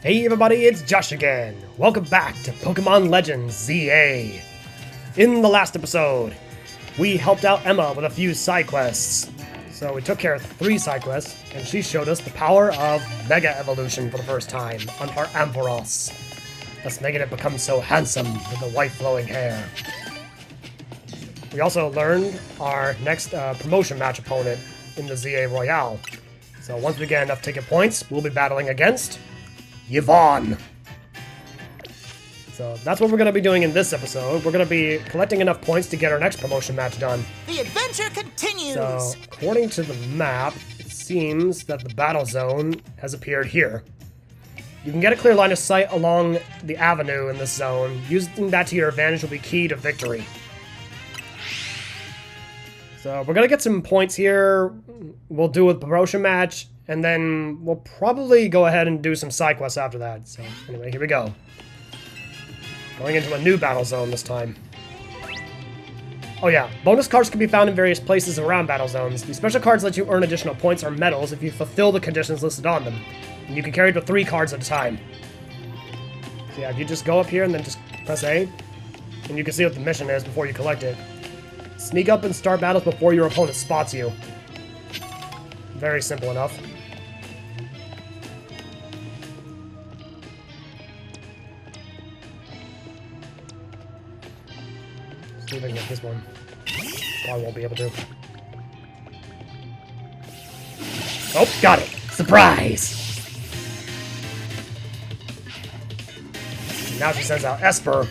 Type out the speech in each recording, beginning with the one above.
Hey everybody, it's Josh again. Welcome back to Pokemon Legends ZA. In the last episode, we helped out Emma with a few side quests. So we took care of 3 side quests, and she showed us the power of Mega Evolution for the first time on her Ampharos, thus making it become so handsome with the white flowing hair. We also learned our next promotion match opponent in the ZA Royale. So once we get enough ticket points, we'll be battling against Yvon. So that's what we're going to be doing in this episode. We're going to be collecting enough points to get our next promotion match done. The adventure continues! So, according to the map, it seems that the battle zone has appeared here. You can get a clear line of sight along the avenue in this zone. Using that to your advantage will be key to victory. So we're going to get some points here. We'll do a promotion match, and then we'll probably go ahead and do some side quests after that. So anyway, here we go. Going into a new battle zone this time. Oh yeah, bonus cards can be found in various places around battle zones. These special cards let you earn additional points or medals if you fulfill the conditions listed on them. And you can carry up to 3 cards at a time. So yeah, if you just go up here and then just press A, and you can see what the mission is before you collect it. Sneak up and start battles before your opponent spots you. Very simple enough. See if I can get this one. Probably won't be able to. Oh, got it! Surprise! Now she sends out Esper.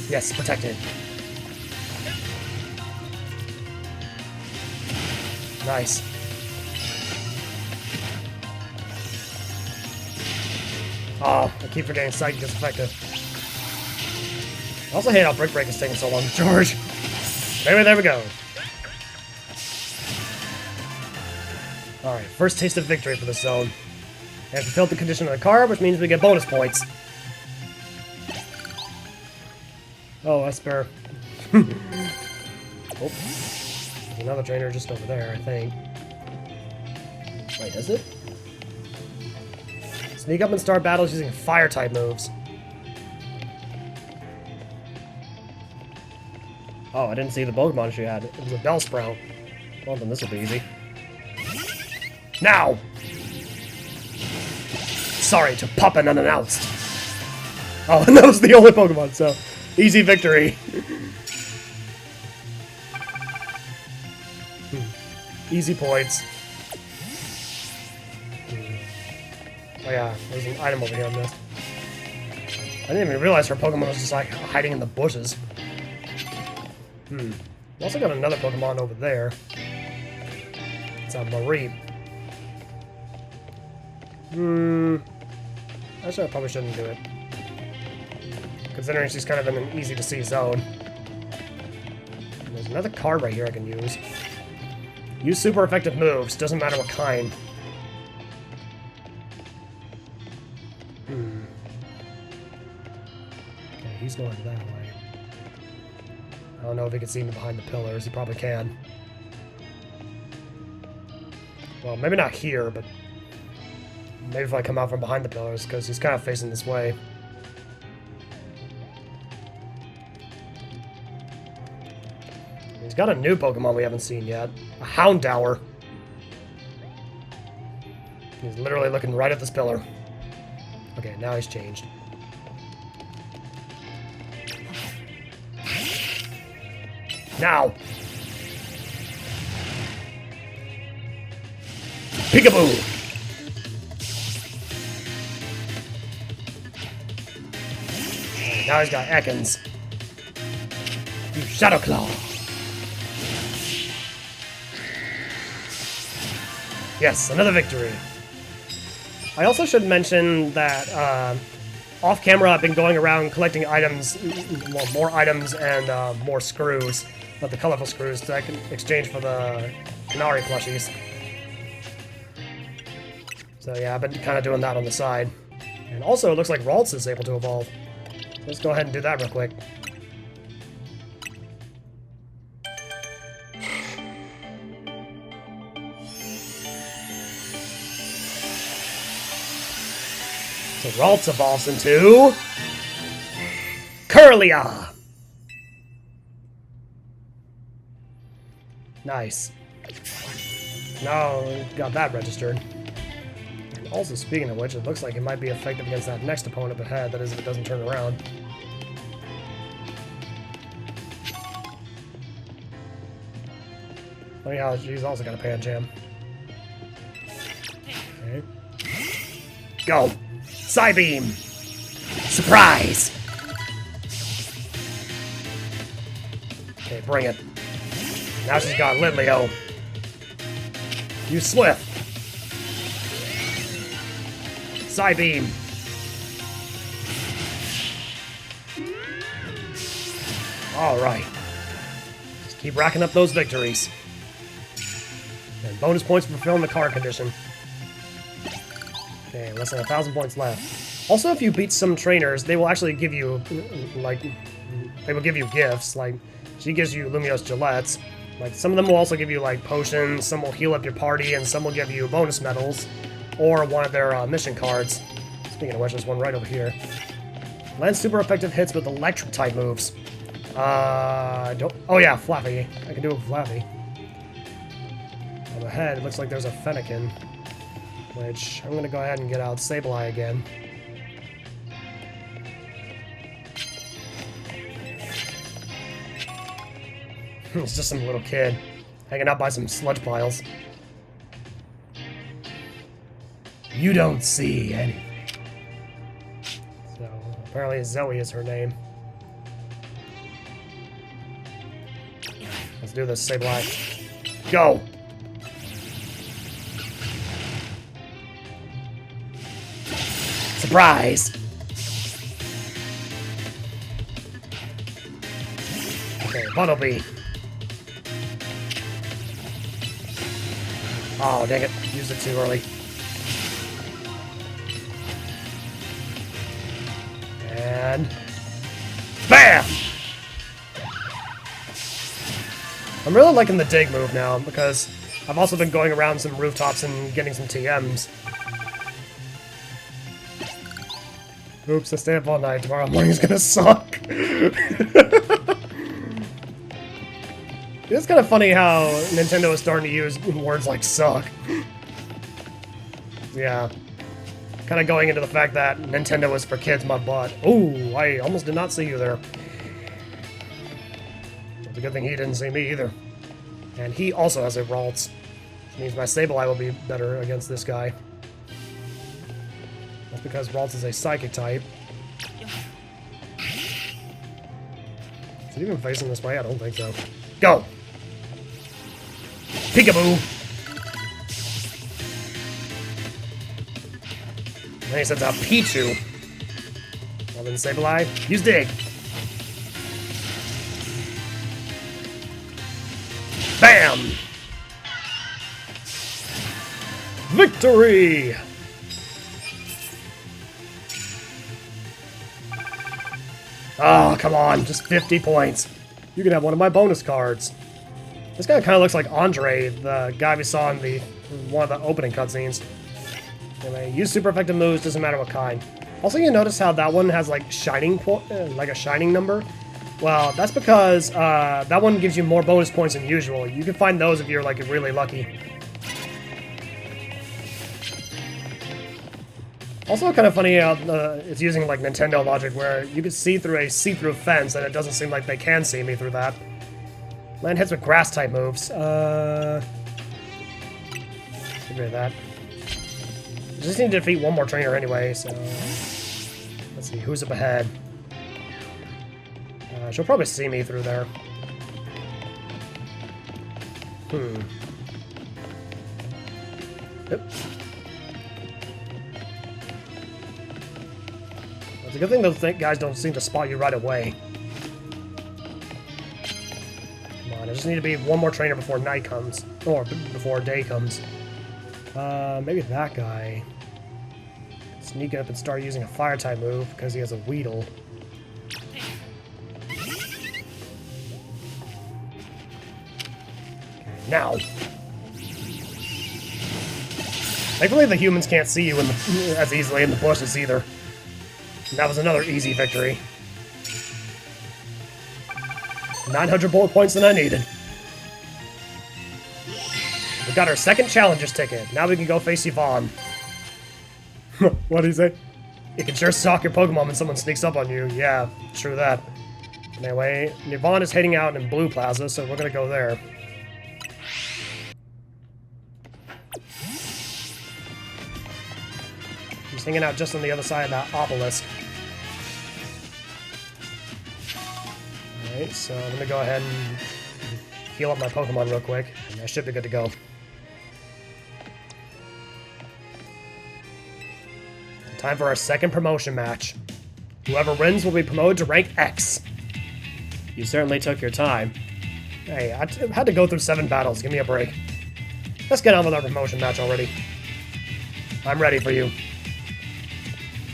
Yes, protected. Nice. Oh, I keep forgetting Psychic is effective. I also hate how Brick Break is taking so long, George. Anyway, there we go. Alright, first taste of victory for this zone. And fulfilled the condition of the card, which means we get bonus points. Oh, Esper. Oh. There's another trainer just over there, I think. Wait, is it? Sneak up and start battles using fire-type moves. Oh, I didn't see the Pokemon she had. It was a Bellsprout. Well, then this will be easy. Now! Sorry to pop in unannounced. Oh, and that was the only Pokemon, so easy victory. Easy points. Oh yeah, there's an item over here on this. I didn't even realize her Pokemon was just like hiding in the bushes. We also got another Pokemon over there. It's a Mareep. Actually, I probably shouldn't do it. Considering she's kind of in an easy to see zone. There's another card right here I can use. Use super effective moves, doesn't matter what kind. Okay, he's going that way. I don't know if he can see me behind the pillars. He probably can. Well, maybe not here, but maybe if I come out from behind the pillars, because he's kind of facing this way. He's got a new Pokemon we haven't seen yet. A Houndour. He's literally looking right at this pillar. Okay, now he's changed. Now! Peekaboo! Now he's got Ekans. You Shadow Claw! Yes, another victory. I also should mention that off camera I've been going around collecting items, well, more items and more screws, but the colorful screws that I can exchange for the Canary plushies. So yeah, I've been kind of doing that on the side. And also, it looks like Ralts is able to evolve. Let's go ahead and do that real quick. So Ralts evolves into... Curlia! Nice. Now, got that registered. And also, speaking of which, it looks like it might be effective against that next opponent ahead. That is, if it doesn't turn around. Oh yeah, she's also got a pan jam. Okay. Go! Psybeam! Surprise! Okay, bring it. Now she's got Litleo. Use Swift. Psybeam. Alright. Just keep racking up those victories. And bonus points for fulfilling the card condition. Okay, less than 1,000 points left. Also, if you beat some trainers, they will actually give you, like, they will give you gifts. Like, she gives you Lumiose Gillettes. Like, some of them will also give you, like, potions, some will heal up your party, and some will give you bonus medals, or one of their mission cards. Speaking of which, there's one right over here. Land super effective hits with electric-type moves. Oh yeah, Flappy. I can do it with Flappy. On the head, it looks like there's a Fennekin, which I'm gonna go ahead and get out Sableye again. It's just some little kid hanging out by some sludge piles. You don't see anything. So, apparently Zoe is her name. Let's do this, Sableye. Go! Surprise! Okay, Bunnelby. Oh, dang it. Used it too early. And... BAM! I'm really liking the dig move now, because I've also been going around some rooftops and getting some TMs. Oops, I stay up all night. Tomorrow morning's gonna suck. It's kind of funny how Nintendo is starting to use words like suck. Yeah. Kind of going into the fact that Nintendo is for kids, my butt. Ooh, I almost did not see you there. It's a good thing he didn't see me either. And he also has a Ralts. Which means my Sableye will be better against this guy. That's because Ralts is a psychic type. Is it even facing this way? I don't think so. Go! Peekaboo! Then he sends out Pichu. Well then, Sableye, use Dig. Bam! Victory! Oh, come on, just 50 points. You can have one of my bonus cards. This guy kind of looks like Andre, the guy we saw in one of the opening cutscenes. Anyway, use super effective moves, doesn't matter what kind. Also, you notice how that one has like like a shining number? Well, that's because that one gives you more bonus points than usual. You can find those if you're like really lucky. Also, kind of funny how it's using like Nintendo logic where you can see through a see-through fence and it doesn't seem like they can see me through that. Land hits with grass-type moves. Get rid of that. I just need to defeat one more trainer anyway, so... Let's see, who's up ahead? She'll probably see me through there. Yep. It's a good thing those guys don't seem to spot you right away. Come on, I just need to be one more trainer before night comes. Or before day comes. Maybe that guy. Sneak up and start using a fire type move because he has a Weedle. Okay, now. Thankfully the humans can't see you as easily in the bushes either. And that was another easy victory. 900 bullet points than I needed. We got our second challenger's ticket. Now we can go face Yvon. What do you say? You can sure stalk your Pokemon when someone sneaks up on you. Yeah, true that. Anyway, Yvon is heading out in Blue Plaza, so we're gonna go there. He's hanging out just on the other side of that obelisk. Alright, so I'm gonna go ahead and heal up my Pokemon real quick, and I should be good to go. Time for our second promotion match. Whoever wins will be promoted to rank X. You certainly took your time. Hey, I had to go through 7 battles. Give me a break. Let's get on with our promotion match already. I'm ready for you.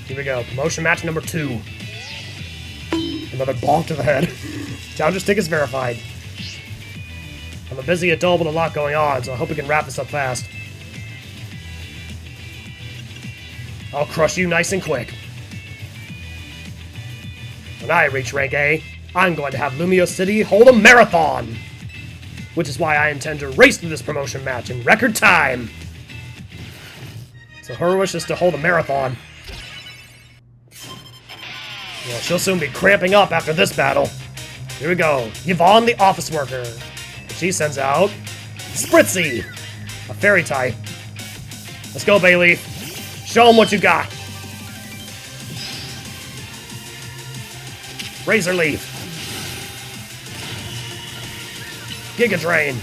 Here we go. Promotion match number 2. Another bonk to the head. Challenger's ticket's verified. I'm a busy adult with a lot going on, so I hope we can wrap this up fast. I'll crush you nice and quick. When I reach rank A, I'm going to have Lumio City hold a marathon! Which is why I intend to race through this promotion match in record time! So her wish is to hold a marathon. Well, she'll soon be cramping up after this battle. Here we go. Yvon the office worker. She sends out Spritzy, a fairy type. Let's go, Bayleaf. Show him what you got. Razor Leaf. Giga Drain.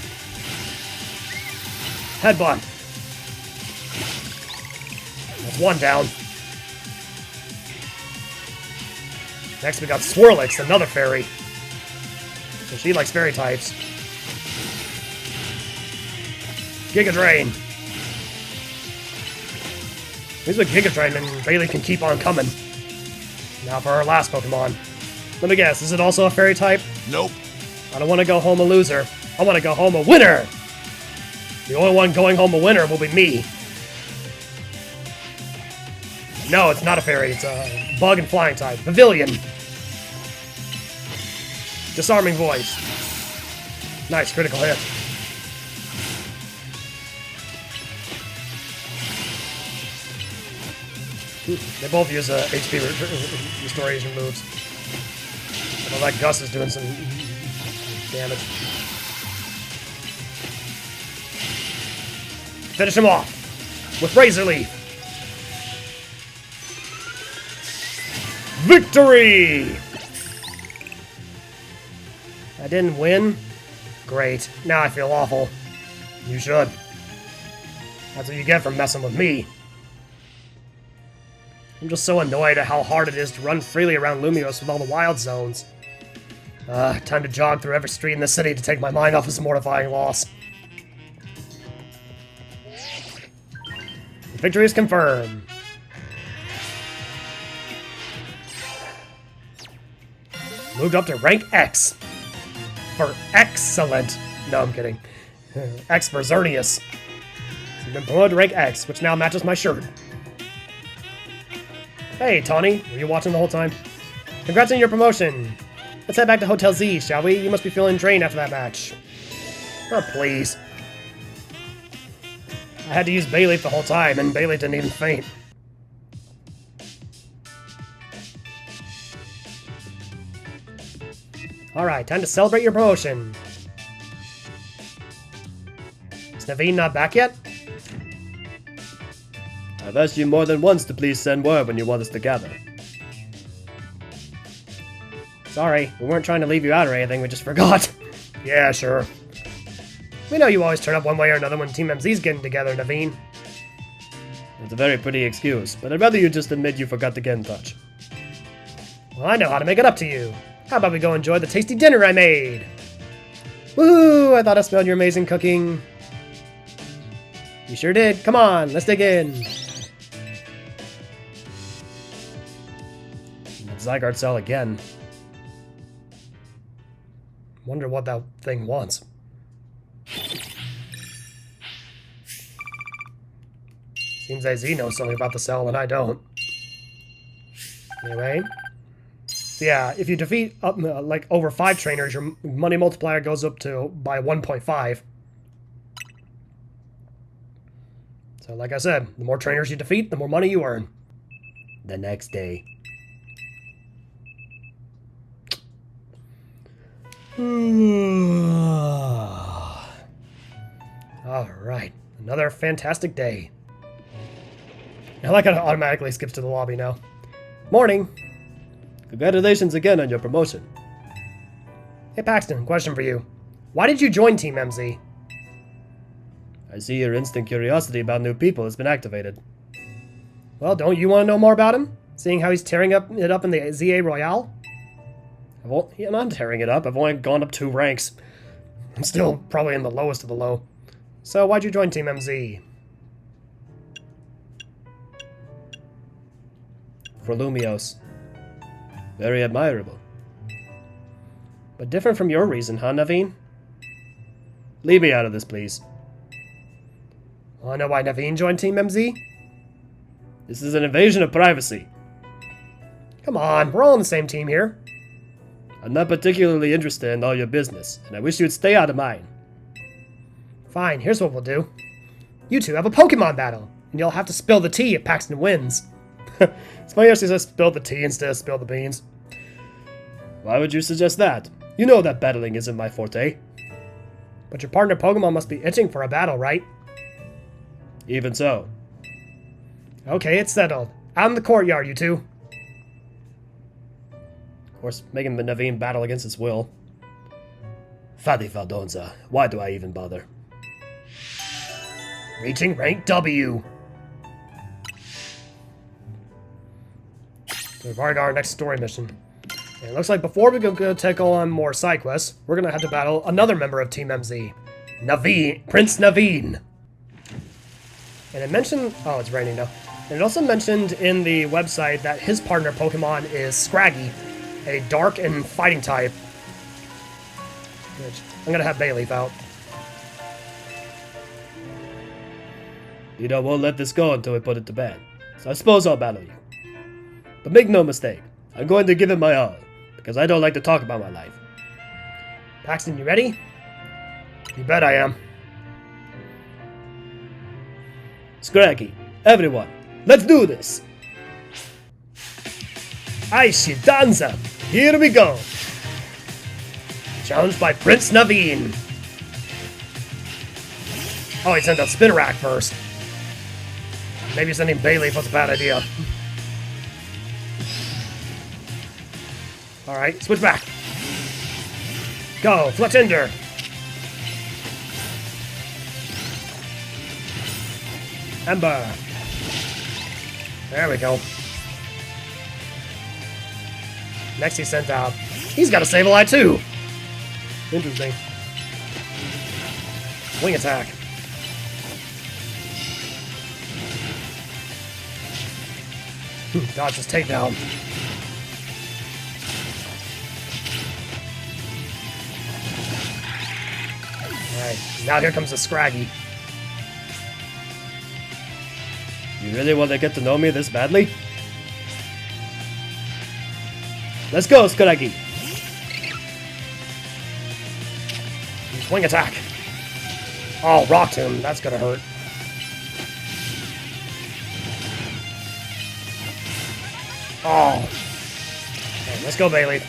Headbutt. That's 1 down. Next we got Swirlix, another fairy. So she likes fairy types. Giga Drain. Here's with Giga Drain and Bailey can keep on coming. Now for our last Pokemon. Let me guess, is it also a fairy type? Nope. I don't want to go home a loser. I want to go home a winner! The only one going home a winner will be me. No, it's not a fairy. It's a bug and flying type. Pavilion. Disarming voice. Nice, critical hit. They both use HP restoration moves. I know that Gus is doing some damage. Finish him off with Razor Leaf. Victory! I didn't win? Great. Now I feel awful. You should. That's what you get for messing with me. I'm just so annoyed at how hard it is to run freely around Lumios with all the wild zones. Time to jog through every street in the city to take my mind off this mortifying loss. The victory is confirmed. Moved up to rank X. For excellent. No, I'm kidding. X for Xerneas. You've been promoted to rank X, which now matches my shirt. Hey, Tawny, were you watching the whole time? Congrats on your promotion. Let's head back to Hotel Z, shall we? You must be feeling drained after that match. Oh, please. I had to use Bayleaf the whole time, and Bayleaf didn't even faint. Alright, time to celebrate your promotion. Is Naveen not back yet? I've asked you more than once to please send word when you want us to gather. Sorry, we weren't trying to leave you out or anything, we just forgot. Yeah, sure. We know you always turn up one way or another when Team MZ's getting together, Naveen. It's a very pretty excuse, but I'd rather you just admit you forgot to get in touch. Well, I know how to make it up to you. How about we go enjoy the tasty dinner I made? Woohoo! I thought I smelled your amazing cooking. You sure did. Come on, let's dig in. Zygarde cell again. Wonder what that thing wants. Seems like Z knows something about the cell and I don't. Anyway. So yeah, if you defeat like over 5 trainers, your money multiplier goes up to by 1.5. So like I said, the more trainers you defeat, the more money you earn. The next day. Alright, another fantastic day. I like how it automatically skips to the lobby now. Morning! Congratulations again on your promotion. Hey Paxton, question for you. Why did you join Team MZ? I see your instant curiosity about new people has been activated. Well, don't you want to know more about him? Seeing how he's tearing it up in the ZA Royale? I'm not tearing it up, I've only gone up 2 ranks. I'm still probably in the lowest of the low. So why'd you join Team MZ? For Lumios. Very admirable. But different from your reason, huh, Naveen? Leave me out of this, please. Wanna know why Naveen joined Team MZ? This is an invasion of privacy. Come on, we're all on the same team here. I'm not particularly interested in all your business, and I wish you'd stay out of mine. Fine, here's what we'll do. You two have a Pokemon battle, and you'll have to spill the tea if Paxton wins. It's funny how she says spill the tea instead of spill the beans. Why would you suggest that? You know that battling isn't my forte. But your partner Pokemon must be itching for a battle, right? Even so. Okay, it's settled. Out in the courtyard, you two. Of course, making Naveen battle against his will. Fadi Faldonza, why do I even bother? Reaching rank W. So we've already got our next story mission. And it looks like before we go take on more side quests, we're going to have to battle another member of Team MZ. Naveen, Prince Naveen. And it mentioned... Oh, it's raining now. And it also mentioned in the website that his partner Pokemon is Scraggy, a dark and fighting type. Which I'm going to have Bayleaf out. Ida won't let this go until we put it to bed, so I suppose I'll battle you. But make no mistake, I'm going to give it my all, because I don't like to talk about my life. Paxton, you ready? You bet I am. Scraggy, everyone, let's do this! Aishi Danza, here we go! Challenged by Prince Naveen. Oh, he sent out Spinarak first. Maybe sending Bayleaf was a bad idea. Alright, switch back. Go, Fletchender. Ember. There we go. Next he sent out... He's got a Sableye too! Interesting. Wing attack. Dodge his takedown. Alright, now here comes the Scraggy. You really want to get to know me this badly? Let's go, Scraggy! Wing attack! Oh, Rock Tomb, that's gonna hurt. Oh. Okay, let's go, Bayleaf.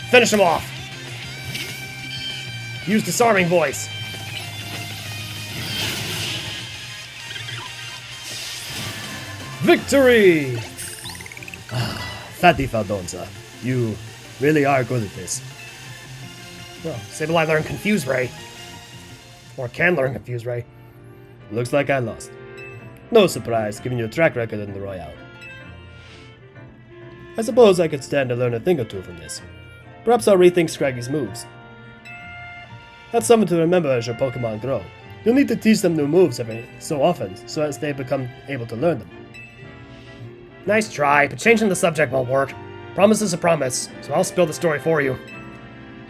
Finish him off. Use Disarming Voice. Victory! Fadi Faldonza, you really are good at this. Well, Sableye learned Confuse Ray. Or can learn Confuse Ray. Looks like I lost. No surprise, given your track record in the Royale. I suppose I could stand to learn a thing or two from this. Perhaps I'll rethink Scraggy's moves. That's something to remember as your Pokemon grow. You'll need to teach them new moves every so often, so as they become able to learn them. Nice try, but changing the subject won't work. Promise is a promise, so I'll spill the story for you.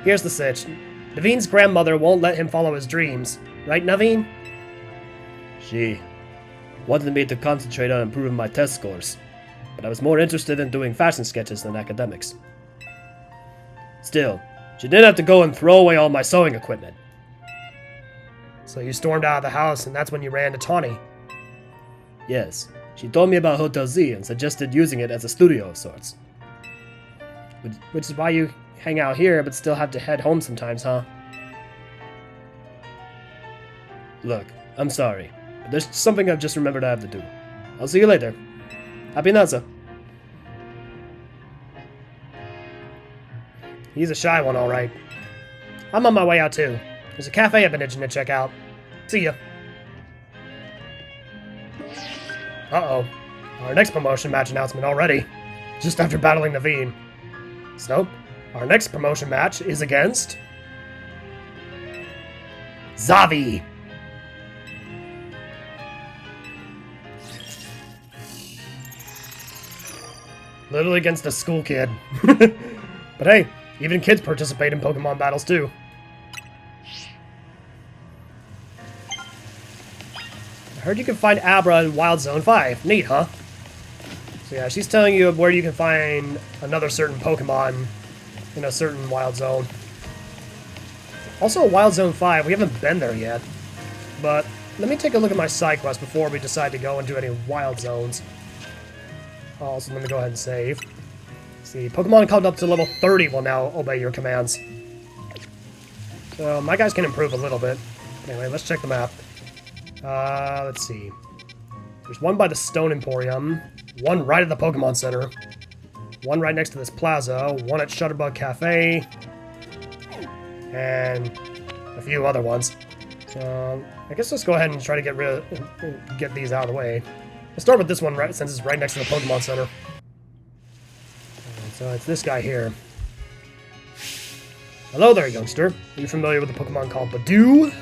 Here's the sitch. Naveen's grandmother won't let him follow his dreams. Right, Naveen? She wanted me to concentrate on improving my test scores, but I was more interested in doing fashion sketches than academics. Still, she did have to go and throw away all my sewing equipment. So you stormed out of the house, and that's when you ran to Tawny? Yes. She told me about Hotel Z and suggested using it as a studio of sorts. Which is why you hang out here, but still have to head home sometimes, huh? Look, I'm sorry, but there's something I've just remembered I have to do. I'll see you later. Happy Nasa. He's a shy one, alright. I'm on my way out, too. There's a cafe I've been itching to check out. See ya. Uh-oh. Our next promotion match announcement already. Just after battling Naveen. So, our next promotion match is against... Zavi! Literally against a school kid. But hey, even kids participate in Pokemon battles too. I heard you can find Abra in Wild Zone 5. Neat, huh? So yeah, she's telling you where you can find another certain Pokemon in a certain Wild Zone. Also, Wild Zone 5, we haven't been there yet. But let me take a look at my side quest before we decide to go into any Wild Zones. Also, let me go ahead and save. See, Pokemon called up to level 30 will now obey your commands. So, my guys can improve a little bit. Anyway, let's check the map. Let's see. There's one by the Stone Emporium, one right at the Pokemon Center, one right next to this plaza, one at Shutterbug Cafe, and a few other ones. So, I guess let's go ahead and try to get these out of the way. We'll start with this one right, since it's right next to the Pokemon Center. So it's this guy here. Hello there, youngster. Are you familiar with a Pokemon called Badoo?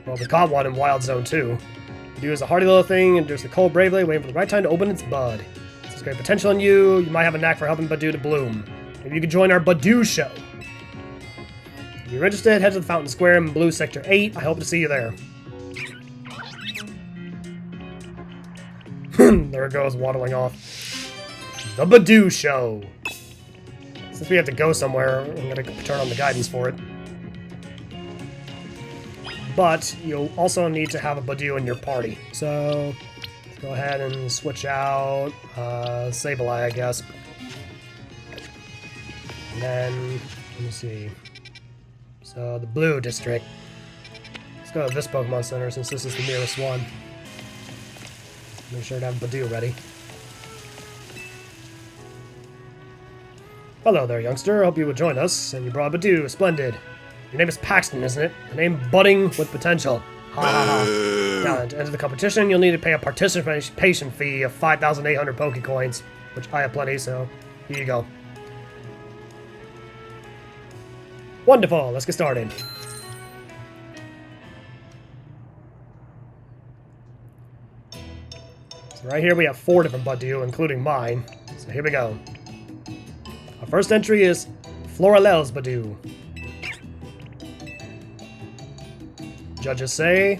Well, we caught one in Wild Zone 2. Badoo is a hardy little thing and endures the cold bravely, waiting for the right time to open its bud. It has great potential in you. You might have a knack for helping Badoo to bloom. Maybe you could join our Badoo show. If you're interested, head to the Fountain Square in Blue Sector 8. I hope to see you there. There it goes, waddling off. The Badoo Show! Since we have to go somewhere, I'm gonna turn on the guidance for it. But you'll also need to have a Badoo in your party. So, let's go ahead and switch out Sableye, I guess. And then, let me see. So, the Blue District. Let's go to this Pokemon Center since this is the nearest one. Make sure to have Badoo ready. Hello there, youngster. Hope you would join us. And you brought Badoo. Splendid. Your name is Paxton, isn't it? A name budding with potential. Ha ha ha. Now, to enter the competition, you'll need to pay a participation fee of 5,800 Pokecoins, which I have plenty, so here you go. Wonderful. Let's get started. So right here we have 4 different Badoo, including mine. So here we go. Our first entry is Floralel's Badoo. Judges say,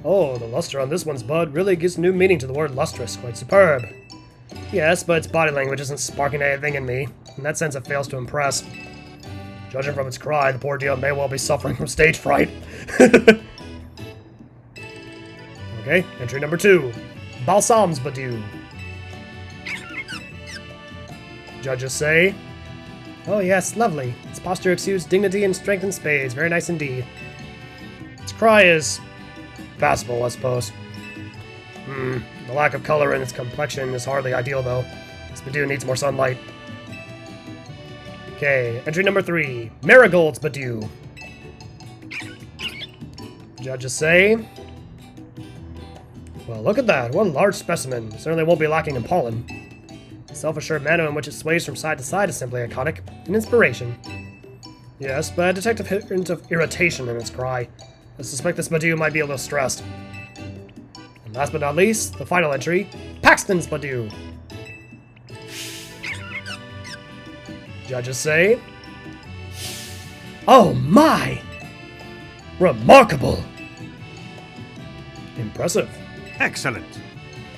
oh, the luster on this one's bud really gives new meaning to the word lustrous. Quite superb. Yes, but its body language isn't sparking anything in me. In that sense, it fails to impress. Judging from its cry, the poor deal may well be suffering from stage fright. Okay, entry number 2. Balsam's Badoo. Judges say, oh yes, lovely. Its posture exudes dignity and strength in spades. Very nice indeed. Its cry is passable, I suppose. The lack of color in its complexion is hardly ideal, though. This Badoo needs more sunlight. Okay, entry number 3. Marigold's Badoo. Judges say, well, look at that. What a large specimen. Certainly won't be lacking in pollen. The self-assured manner in which it sways from side to side is simply iconic. An inspiration. Yes, but I detect a hint of irritation in its cry. I suspect this Badoo might be a little stressed. And last but not least, the final entry, Paxton's Badoo. Judges say, "Oh my! Remarkable! Impressive. Excellent.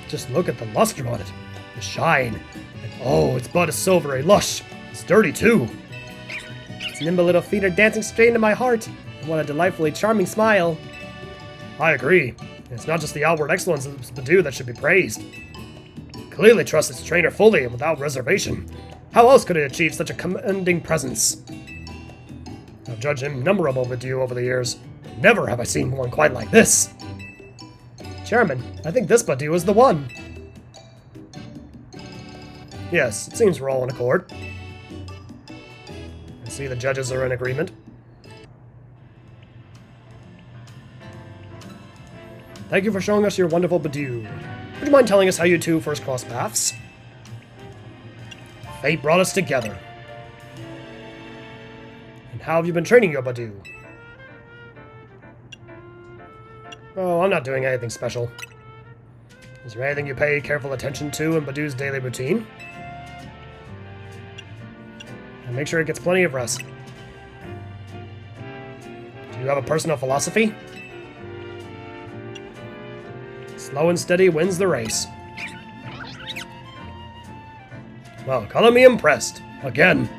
Just look at the luster on it, the shine, and oh, its bud is silvery, lush. It's dirty too. Its nimble little feet are dancing straight into my heart. And what a delightfully charming smile." I agree. It's not just the outward excellence of this Badoo that should be praised. Clearly trusts its trainer fully and without reservation. How else could it achieve such a commanding presence? I've judged innumerable Badoo over the years. Never have I seen one quite like this. Chairman, I think this Badoo is the one. Yes, it seems we're all in accord. I see the judges are in agreement. Thank you for showing us your wonderful Badoo. Would you mind telling us how you two first crossed paths? Fate brought us together. And how have you been training your Badoo? Oh, I'm not doing anything special. Is there anything you pay careful attention to in Badoo's daily routine? And make sure it gets plenty of rest. Do you have a personal philosophy? Slow and steady wins the race. Well, color me impressed. Again.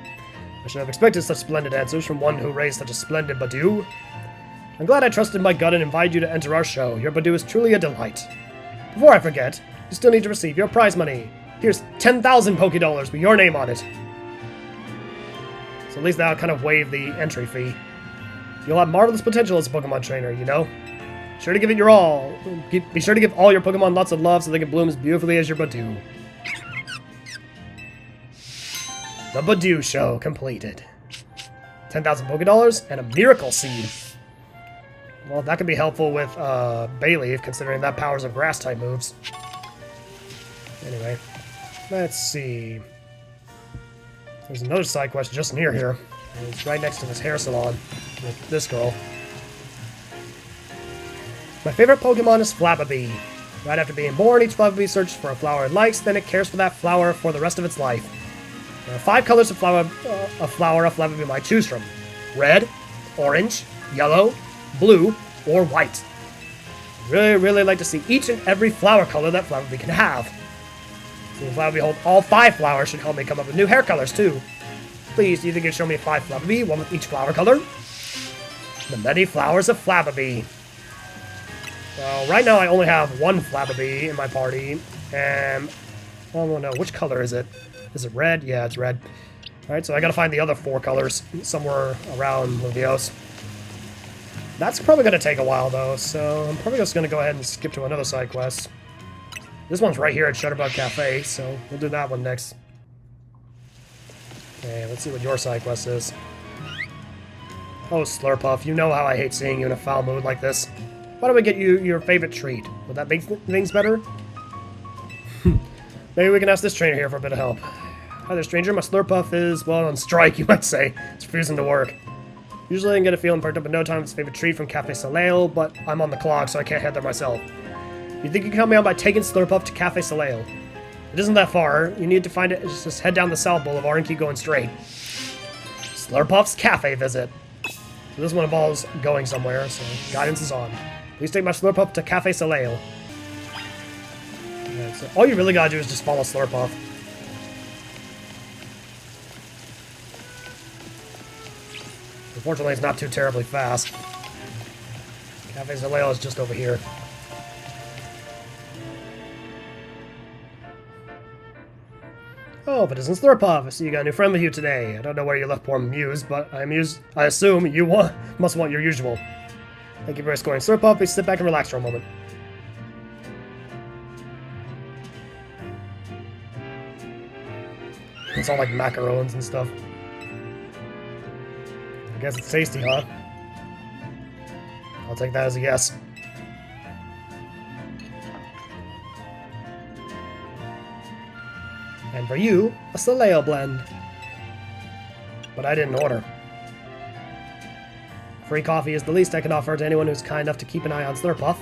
I should have expected such splendid answers from one who raised such a splendid Badoo. I'm glad I trusted my gut and invited you to enter our show. Your Badoo is truly a delight. Before I forget, you still need to receive your prize money. Here's 10,000 Pokédollars with your name on it. So at least that'll kind of waive the entry fee. You'll have marvelous potential as a Pokemon trainer, you know? Sure to give it your all. Be sure to give all your Pokemon lots of love so they can bloom as beautifully as your Badoo. The Badoo show completed. 10,000 Pokédollars and a Miracle Seed. Well, that could be helpful with Bayleaf, considering that powers of Grass-type moves. Anyway, let's see. There's another side quest just near here. And it's right next to this hair salon with this girl. My favorite Pokemon is Flabébé. Right after being born, each Flabébé searches for a flower it likes, then it cares for that flower for the rest of its life. There are 5 colors of flower a Flabébé might choose from. Red, orange, yellow, blue, or white. I'd really like to see each and every flower color that Flabébé can have. Seeing Flabébé hold all 5 flowers should help me come up with new hair colors too. Please, do you think you could show me 5 Flabébé, one with each flower color? The many flowers of Flabébé. So right now I only have 1 Flabébé in my party, and I don't know, which color is it? Is it red? Yeah, it's red. Alright, so I gotta find the other 4 colors somewhere around Luvios. That's probably gonna take a while though, so I'm probably just gonna go ahead and skip to another side quest. This one's right here at Shutterbug Cafe, so we'll do that one next. Okay, let's see what your side quest is. Oh, Slurpuff, you know how I hate seeing you in a foul mood like this. Why don't we get you your favorite treat? Would that make things better? Maybe we can ask this trainer here for a bit of help. Hi there, stranger. My Slurpuff is, well, on strike, you might say. It's refusing to work. Usually I can get a feeling perked up in no time with his favorite treat from Cafe Soleil, but I'm on the clock, so I can't head there myself. You think you can help me out by taking Slurpuff to Cafe Soleil? It isn't that far. You need to find it. Just head down the South Boulevard and keep going straight. Slurpuff's Cafe visit. So this one involves going somewhere, so guidance is on. Please take my Slurpuff to Cafe Soleil. Right, so all you really gotta do is just follow Slurpuff. Unfortunately, it's not too terribly fast. Cafe Soleil is just over here. Oh, but isn't Slurpuff? I see you got a new friend with you today. I don't know where you left poor Muse, but I assume you must want your usual. Thank you for escorting Slurpuff. Please sit back and relax for a moment. It's all like macarons and stuff. I guess it's tasty, huh? I'll take that as a yes. And for you, a Soleil blend. But I didn't order. Free coffee is the least I can offer to anyone who's kind enough to keep an eye on Slurpuff.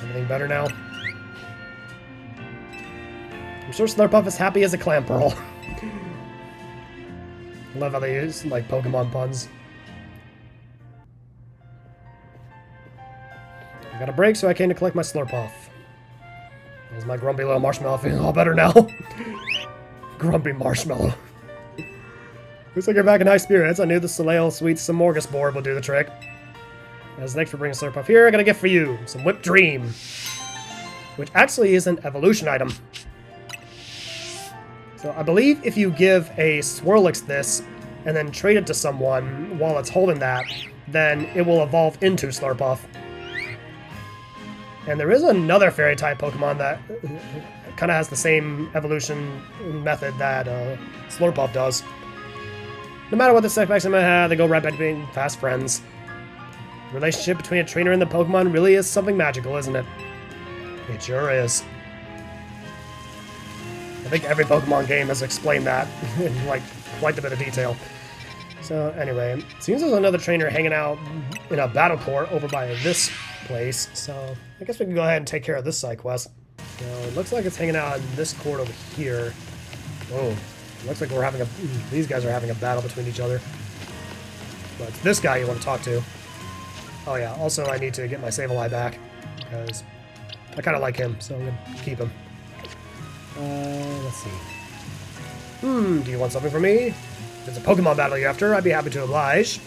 Anything better now? I'm sure Slurpuff is happy as a clam pearl. I love how they use, like, Pokemon puns. I got a break, so I came to collect my Slurpuff. Is my grumpy little marshmallow feeling all better now? Grumpy marshmallow. Looks like you're back in high spirits. I knew the Soleil Sweet Smorgasbord will do the trick. As thanks for bringing Slurpuff here, I got a gift for you. Some Whipped Dream. Which actually is an evolution item. So I believe if you give a Swirlix this, and then trade it to someone while it's holding that, then it will evolve into Slurpuff. And there is another Fairy-type Pokemon that kind of has the same evolution method that Slurpuff does. No matter what the setbacks I might have, they go right back to being fast friends. The relationship between a trainer and the Pokemon really is something magical, isn't it? It sure is. I think every Pokemon game has explained that in, like, quite a bit of detail. So, anyway, it seems there's another trainer hanging out in a battle court over by this place, so I guess we can go ahead and take care of this side quest. So, it looks like it's hanging out in this court over here. Whoa. Looks like we're having a... These guys are having a battle between each other. But it's this guy you want to talk to. Oh yeah, also I need to get my Sableye back, because I kind of like him, so I'm going to keep him. Let's see. Do you want something from me? If it's a Pokemon battle you're after, I'd be happy to oblige.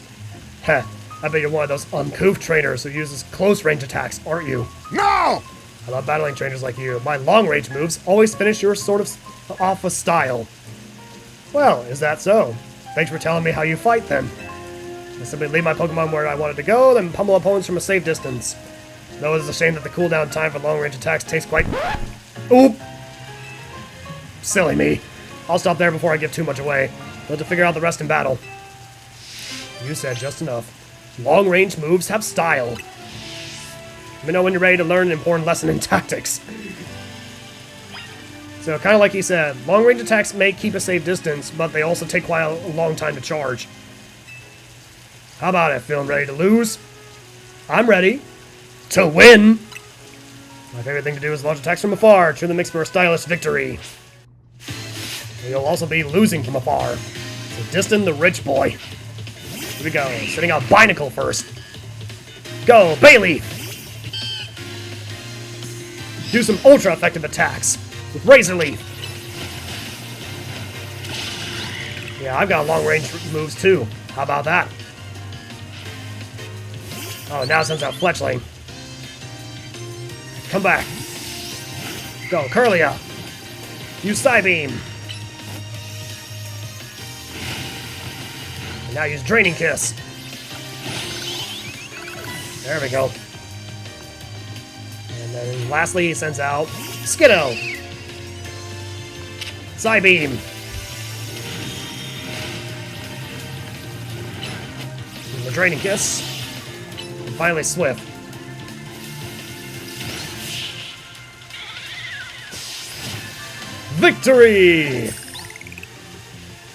Heh, I bet you're one of those uncouth trainers who uses close-range attacks, aren't you? No! I love battling trainers like you. My long-range moves always finish your sort of off with style. Well, is that so? Thanks for telling me how you fight, then. I simply leave my Pokemon where I wanted to go, then pummel opponents from a safe distance. Though it is a shame that the cooldown time for long-range attacks takes quite... Oop! Silly me. I'll stop there before I give too much away. We'll have to figure out the rest in battle. You said just enough. Long-range moves have style. Let me know when you're ready to learn an important lesson in tactics. So, kind of like he said, long-range attacks may keep a safe distance, but they also take quite a long time to charge. How about it? Feeling ready to lose? I'm ready to win! My favorite thing to do is launch attacks from afar. Truly makes for a stylish victory. You'll also be losing from afar. So distant the rich boy. Here we go. Setting out Binacle first. Go, Bailey! Do some ultra effective attacks with Razor Leaf. Yeah, I've got long range moves too. How about that? Oh, now it sends out Fletchling. Come back. Go, Curlia. Use Psybeam. And now use Draining Kiss. There we go. And then lastly, he sends out Skiddo. Psybeam. And the Draining Kiss. And finally, Swift. Victory!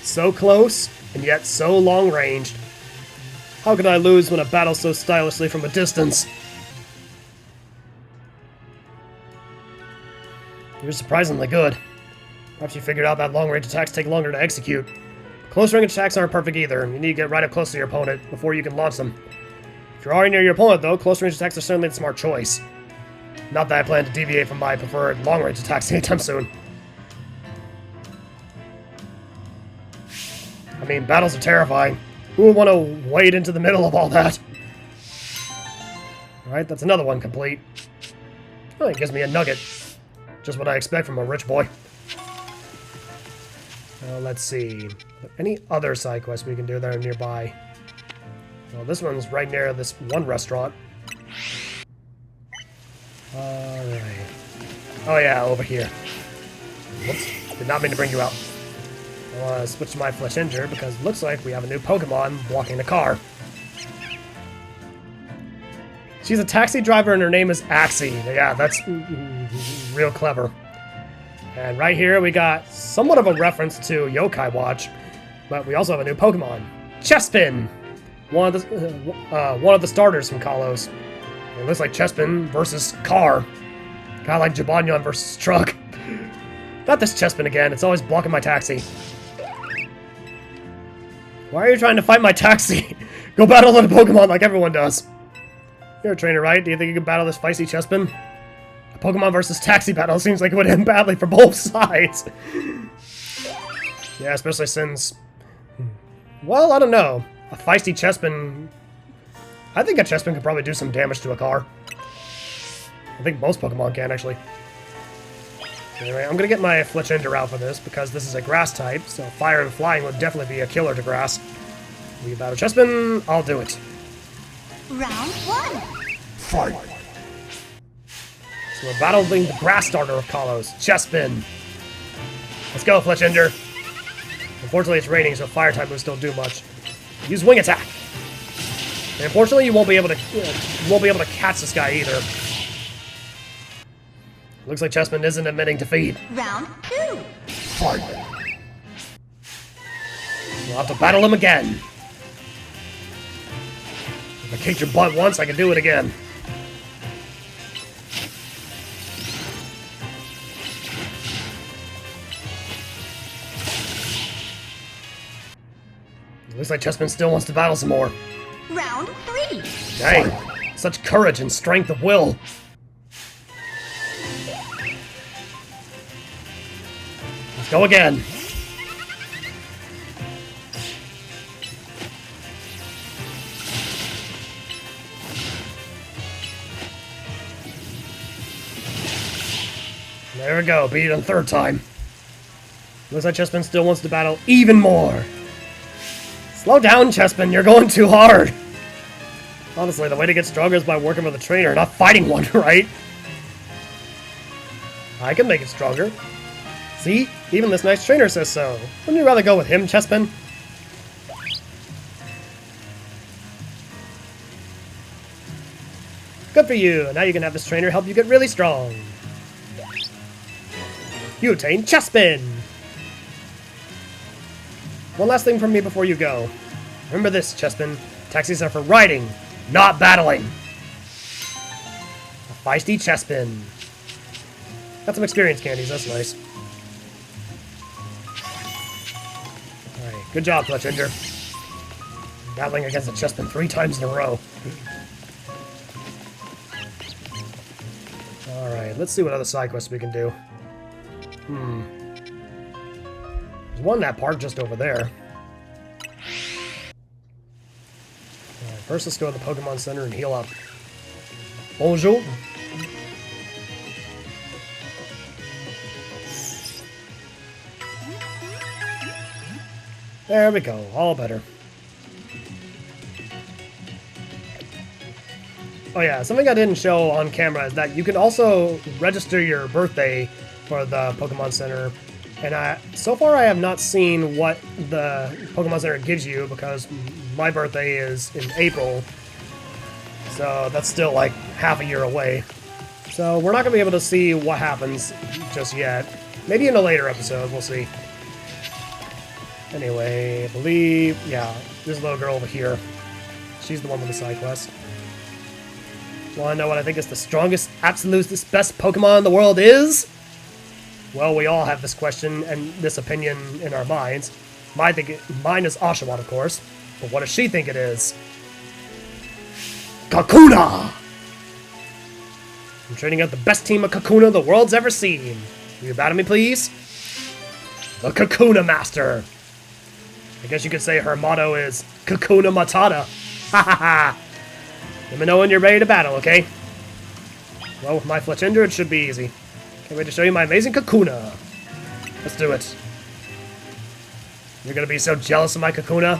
So close, and yet so long-ranged. How could I lose when I battle so stylishly from a distance? You're surprisingly good. Perhaps you figured out that long-range attacks take longer to execute. Close-range attacks aren't perfect either. You need to get right up close to your opponent before you can launch them. If you're already near your opponent, though, close-range attacks are certainly the smart choice. Not that I plan to deviate from my preferred long-range attacks anytime soon. I mean, battles are terrifying. Who would want to wade into the middle of all that? Alright, that's another one complete. Oh, it gives me a nugget. Just what I expect from a rich boy. Let's see. Any other side quests we can do that are nearby? Well, this one's right near this one restaurant. Alright. Oh yeah, over here. Whoops. Did not mean to bring you out. I want to switch to my Fletchinder because it looks like we have a new Pokemon blocking the car. She's a taxi driver and her name is Axie. Yeah, that's real clever. And right here we got somewhat of a reference to Yokai Watch. But we also have a new Pokemon, Chespin, one of the starters from Kalos. It looks like Chespin versus Car, kind of like Jibanyan versus Truck. Not this Chespin again. It's always blocking my taxi. Why are you trying to fight my taxi? Go battle other Pokemon like everyone does. You're a trainer, right? Do you think you can battle this feisty Chespin? A Pokemon versus taxi battle seems like it would end badly for both sides. Yeah, especially since... Well, I don't know. A feisty Chespin... I think a Chespin could probably do some damage to a car. I think most Pokemon can, actually. Anyway, I'm gonna get my Fletchender out for this, because this is a grass type, so fire and flying would definitely be a killer to grass. We battle Chespin, I'll do it. Round 1. Fight! So we're battling the grass starter of Kalos, Chespin. Let's go, Fletchender. Unfortunately, it's raining, so fire type will still do much. Use wing attack. And unfortunately, you won't be able to catch this guy either. Looks like Chespin isn't admitting defeat. Round 2. Fight! We'll have to battle him again. If I kicked your butt once, I can do it again. Looks like Chespin still wants to battle some more. Round 3. Dang, such courage and strength of will. Let's go again. There we go, beat it on third time. Looks like Chespin still wants to battle even more. Slow down, Chespin, you're going too hard. Honestly, the way to get stronger is by working with a trainer, not fighting one, right? I can make it stronger. See? Even this nice trainer says so. Wouldn't you rather go with him, Chespin? Good for you. Now you can have this trainer help you get really strong. You obtain Chespin! One last thing from me before you go. Remember this, Chespin. Taxis are for riding, not battling. A feisty Chespin. Got some experience candies, that's nice. Alright, good job, Fletchender. Battling against a Chespin 3 times in a row. Alright, let's see what other side quests we can do. There's one in that park just over there. Alright, first let's go to the Pokemon Center and heal up. Bonjour! There we go, all better. Oh yeah, something I didn't show on camera is that you can also register your birthday for the Pokemon Center. And so far I have not seen what the Pokemon Center gives you because my birthday is in April. So that's still like half a year away. So we're not going to be able to see what happens just yet. Maybe in a later episode, we'll see. Anyway, I believe, yeah, this little girl over here. She's the one with the side quest. Want to know what I think is the strongest, absolutist, best Pokemon in the world is? Well, we all have this question and this opinion in our minds. Mine is Oshawott, of course. But what does she think it is? Kakuna! I'm training out the best team of Kakuna the world's ever seen. Will you battle me, please? The Kakuna Master! I guess you could say her motto is Kakuna Matata. Ha ha ha! Let me know when you're ready to battle, okay? Well, with my Fletchender, it should be easy. Can't wait to show you my amazing Kakuna. Let's do it. You're gonna be so jealous of my Kakuna.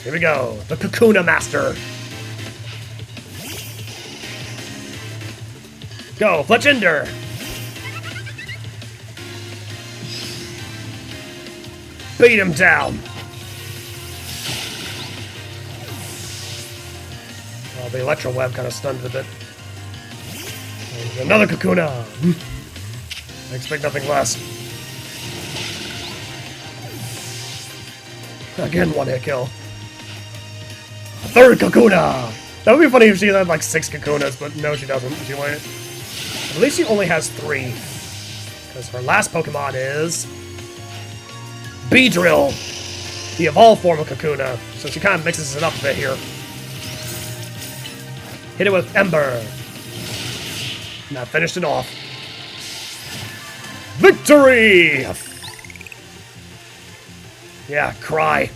Here we go, the Kakuna Master. Go, Fletchender! Beat him down! Oh, the Electro Web kind of stunned it a bit. And another Kakuna! I expect nothing less. Again, one-hit kill. A third Kakuna! That would be funny if she had like 6 Kakunas, but no, she doesn't. She only, at least she only has 3. Because her last Pokemon is... Beedrill! The evolved form of Kakuna. So she kind of mixes it up a bit here. Hit it with Ember. And that finished it off. Victory! Yeah, cry.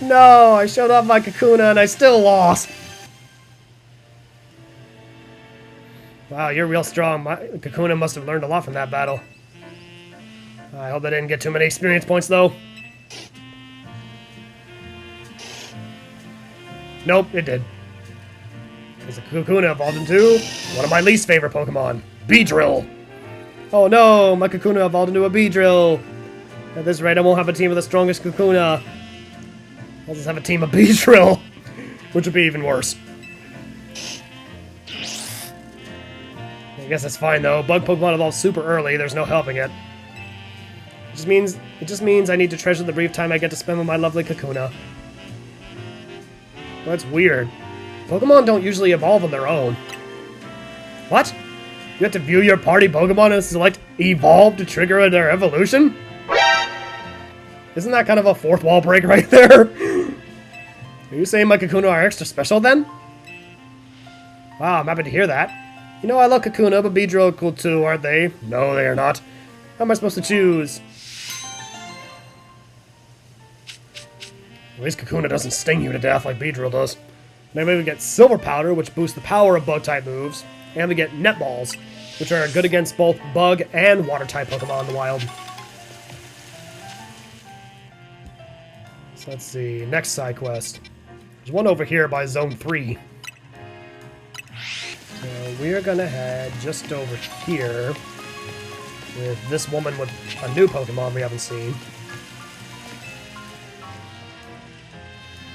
No, I showed off my Kakuna and I still lost. Wow, you're real strong. My Kakuna must have learned a lot from that battle. I hope I didn't get too many experience points, though. Nope, it did. Because the Kakuna evolved into one of my least favorite Pokemon, Beedrill. Oh no, my Kakuna evolved into a Beedrill. At this rate, I won't have a team of the strongest Kakuna. I'll just have a team of Beedrill, which would be even worse. I guess that's fine though. Bug Pokemon evolved super early. There's no helping it. It just means I need to treasure the brief time I get to spend with my lovely Kakuna. Well, that's weird. Pokemon don't usually evolve on their own. What? You have to view your party Pokemon and select Evolve to trigger their evolution? Isn't that kind of a fourth wall break right there? Are you saying my Kakuna are extra special then? Wow, I'm happy to hear that. You know I love Kakuna, but Beedrill are cool too, aren't they? No, they are not. How am I supposed to choose? At least Kakuna doesn't sting you to death like Beedrill does. Maybe we get Silver Powder, which boosts the power of Bug-type moves, and we get Net Balls, which are good against both Bug and Water-type Pokemon in the wild. So let's see, next side quest. There's one over here by Zone 3. So we are gonna head just over here with this woman with a new Pokemon we haven't seen.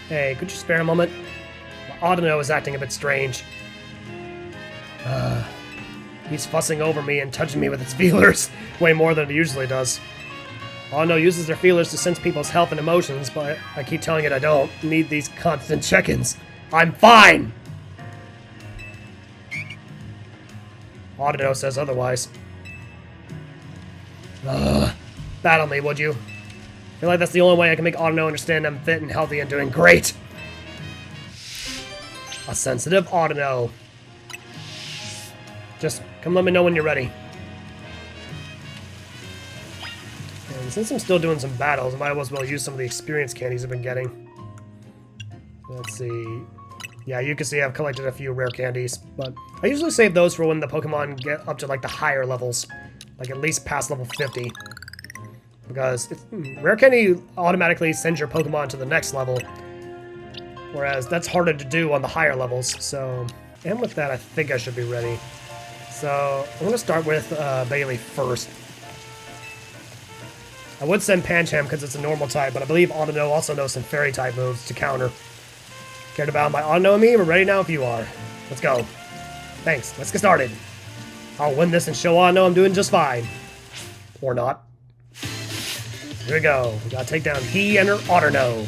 Hey, could you spare a moment? Audino is acting a bit strange. He's fussing over me and touching me with its feelers way more than it usually does. Audino uses their feelers to sense people's health and emotions, but I keep telling it I don't need these constant check-ins. I'm fine! Audino says otherwise. Battle me, would you? I feel like that's the only way I can make Audino understand I'm fit and healthy and doing great. A sensitive Audino. Just come let me know when you're ready. And since I'm still doing some battles, I might as well use some of the experience candies I've been getting. Let's see. Yeah, you can see I've collected a few rare candies, but I usually save those for when the Pokemon get up to like the higher levels, like at least past level 50. Because rare candy automatically sends your Pokemon to the next level, whereas that's harder to do on the higher levels. So, and with that, I think I should be ready. So I'm gonna start with Bailey first. I would send Pancham because it's a normal type, but I believe Audino also knows some fairy type moves to counter. Care to battle my Audino and me? We're ready now if you are. Let's go. Thanks, let's get started. I'll win this and show Audino I'm doing just fine. Or not. Here we go. We gotta take down he and her Audino.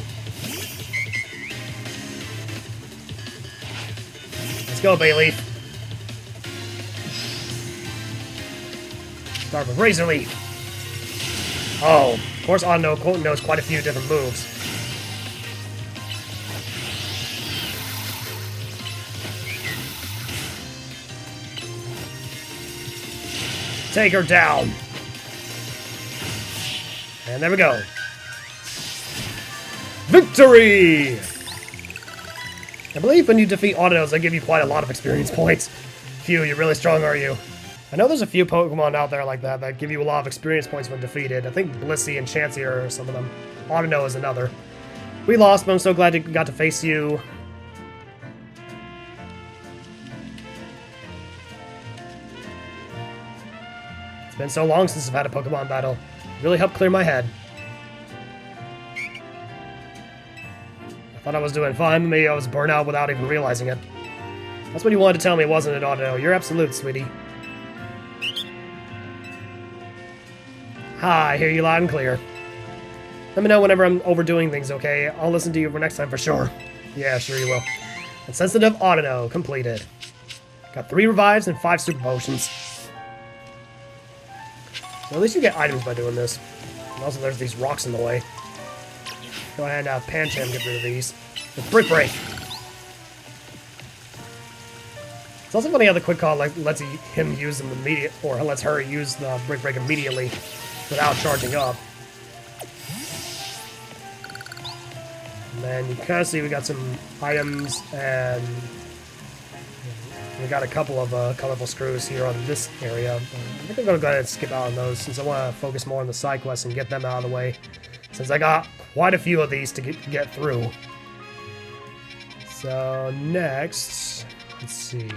Let's go, Bailey. Start with Razor Leaf. Oh, of course Audino knows quite a few different moves. Take her down. And there we go. Victory! I believe when you defeat Audinos, they give you quite a lot of experience points. Phew, you're really strong, are you? I know there's a few Pokemon out there like that give you a lot of experience points when defeated. I think Blissey and Chansey are some of them. Audino is another. We lost, but I'm so glad you got to face you. It's been so long since I've had a Pokemon battle. It really helped clear my head. I thought I was doing fine, but maybe I was burnt out without even realizing it. That's what you wanted to tell me, wasn't it, Audino? You're absolute, sweetie. Hi, I hear you loud and clear. Let me know whenever I'm overdoing things, okay? I'll listen to you for next time for sure. Yeah, sure you will. And Sensitive Auto completed. Got 3 revives and 5 super potions. So at least you get items by doing this. And also there's these rocks in the way. Go ahead and have Pancham get rid of these. With Brick Break. It's also funny how the quick call lets him use them immediately, or lets her use the Brick Break immediately without charging up. And then you can kind of see we got some items, and we got a couple of colorful screws here on this area. I think I'm going to go ahead and skip out on those since I want to focus more on the side quests and get them out of the way. Since I got quite a few of these to get through. So next, let's see.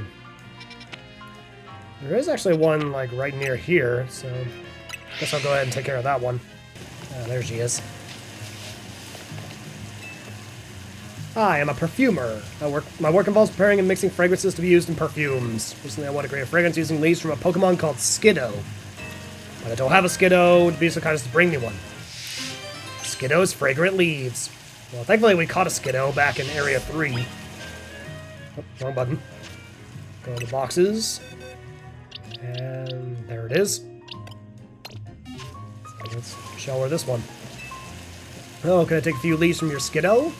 There is actually one like right near here, so I guess I'll go ahead and take care of that one. There she is. Hi, I'm a perfumer. My work involves preparing and mixing fragrances to be used in perfumes. Recently, I want to create a fragrance using leaves from a Pokemon called Skiddo. But I don't have a Skiddo. Would be so kind as to bring me one. Skiddo's fragrant leaves. Well, thankfully we caught a Skiddo back in Area 3. Oh, wrong button. Go to the boxes. And there it is. So let's show her this one. Oh, can I take a few leaves from your Skiddo?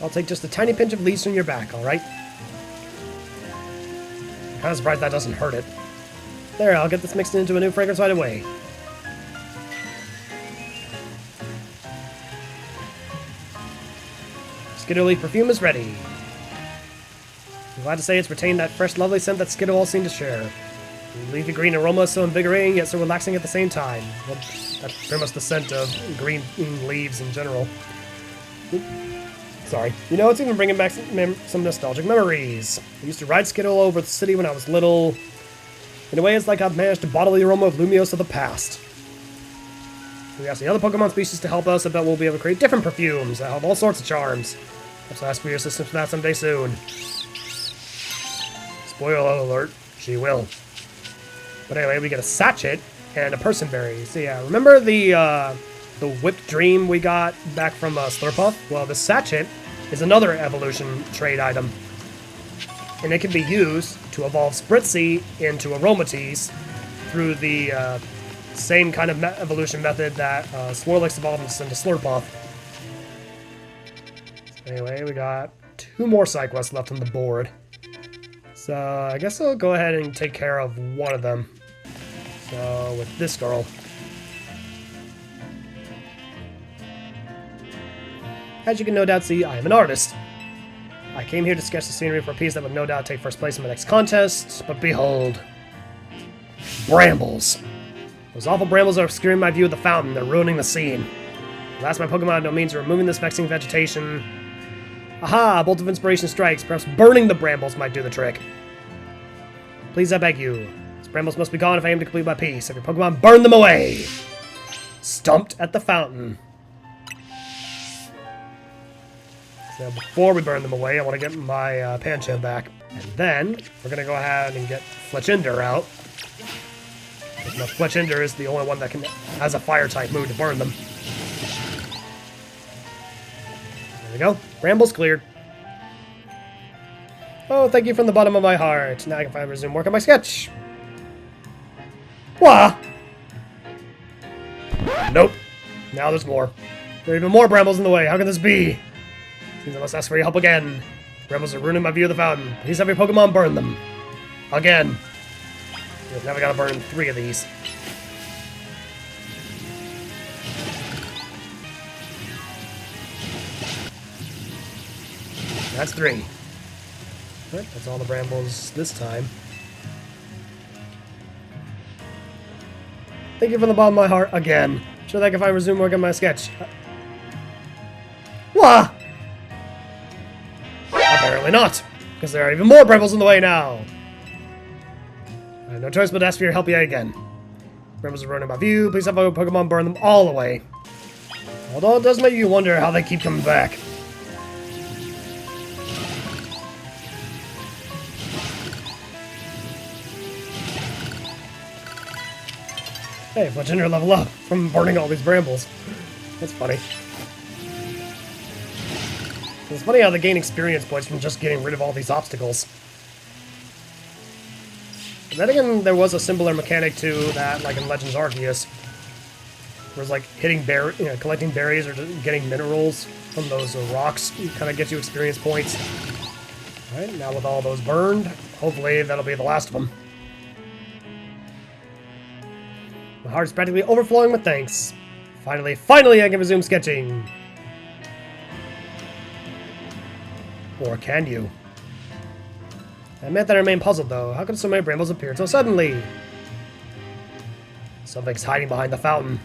I'll take just a tiny pinch of leaves from your back, alright? I'm kind of surprised that doesn't hurt it. There, I'll get this mixed into a new fragrance right away. Skiddo leaf perfume is ready. I'm glad to say it's retained that fresh, lovely scent that Skiddo all seem to share. The leafy green aroma is so invigorating, yet so relaxing at the same time. Well, that's pretty much the scent of green leaves in general. Oops. Sorry. You know, it's even bringing back some nostalgic memories. I used to ride Skittle over the city when I was little. In a way, it's like I've managed to bottle the aroma of Lumiose of the past. If we ask the other Pokemon species to help us, I bet we'll be able to create different perfumes that have all sorts of charms. Perhaps I'll ask for your assistance for that someday soon. Spoiler alert, she will. But anyway, we get a Sachet and a Personberry. So yeah, remember the Whipped Dream we got back from Slurpuff? Well, the Sachet is another evolution trade item. And it can be used to evolve Spritzy into Aromatisse through the same kind of evolution method that Swirlix evolved into Slurpuff. Anyway, we got 2 more side quests left on the board. So I guess I'll go ahead and take care of one of them. So with this girl. As you can no doubt see, I am an artist. I came here to sketch the scenery for a piece that would no doubt take first place in my next contest, but behold. Brambles. Those awful brambles are obscuring my view of the fountain. They're ruining the scene. Alas, my Pokemon have no means of removing this vexing vegetation. Aha! A bolt of inspiration strikes. Perhaps burning the brambles might do the trick. Please, I beg you. These brambles must be gone if I aim to complete my piece. Have your Pokemon burn them away! Stumped at the fountain. So before we burn them away, I want to get my Pancham back. And then, we're going to go ahead and get Fletchinder out. Now, Fletchinder is the only one that has a fire-type move to burn them. There we go. Brambles cleared. Oh, thank you from the bottom of my heart. Now I can finally resume work on my sketch. Wah! Nope. Now there's more. There are even more brambles in the way. How can this be? Seems I must ask for your help again. Brambles are ruining my view of the fountain. Please have your Pokemon burn them. Again. Now we gotta burn 3 of these. That's 3. Alright, that's all the brambles this time. Thank you from the bottom of my heart again. Sure that if I resume work on my sketch. Wah! Apparently not, because there are even more brambles in the way now. I have no choice but to ask for your help yet again. Brambles are ruining my view. Please have my Pokemon burn them all away. Although it does make you wonder how they keep coming back. Hey, Legendary level up from burning all these brambles. That's funny. It's funny how they gain experience points from just getting rid of all these obstacles. But then again, there was a simpler mechanic to that, like in Legends Arceus. Where it's like hitting collecting berries or just getting minerals from those rocks kind of gets you experience points. Alright, now with all those burned, hopefully that'll be the last of them. My heart's practically overflowing with thanks. Finally I can resume sketching. Or can you? I admit that I remain puzzled though. How could so many brambles appear so suddenly? Something's hiding behind the fountain.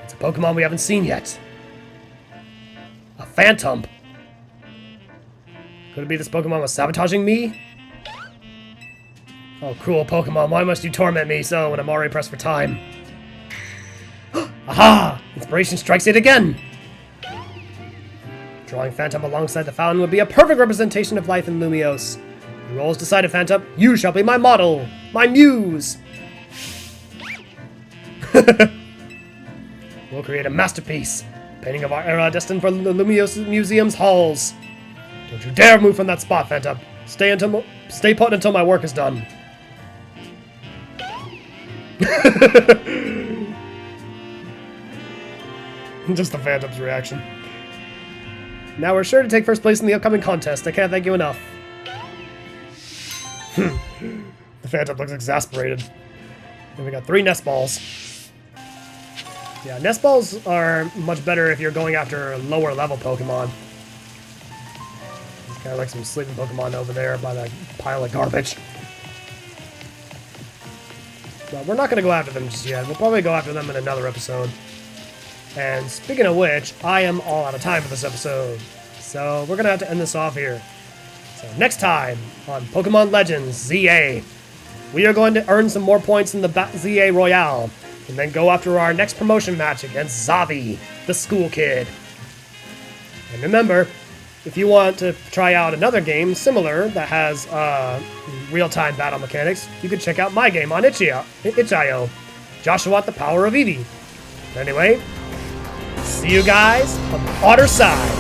It's a Pokemon we haven't seen yet. A Phantom. Could it be this Pokemon was sabotaging me? Oh, cruel Pokemon, why must you torment me so when I'm already pressed for time? Aha! Inspiration strikes it again! Drawing Phantom alongside the fountain would be a perfect representation of life in Lumiose. The role is decided, Phantom. You shall be my model! My muse! We'll create a masterpiece. Painting of our era destined for the Lumiose Museum's halls. Don't you dare move from that spot, Phantom. Stay put until my work is done. Just the Phantom's reaction. Now we're sure to take first place in the upcoming contest. I can't thank you enough. The Phantom looks exasperated. And we got 3 nest balls. Yeah, nest balls are much better if you're going after lower level Pokemon. There's kind of like some sleeping Pokemon over there by that pile of garbage. But we're not going to go after them just yet. We'll probably go after them in another episode. And speaking of which, I am all out of time for this episode. So we're going to have to end this off here. So next time on Pokemon Legends ZA, we are going to earn some more points in the ZA Royale. And then go after our next promotion match against Zavi, the school kid. And remember, if you want to try out another game similar that has real-time battle mechanics, you can check out my game on itch.io, Joshua the Power of Eevee. Anyway, see you guys on the other side.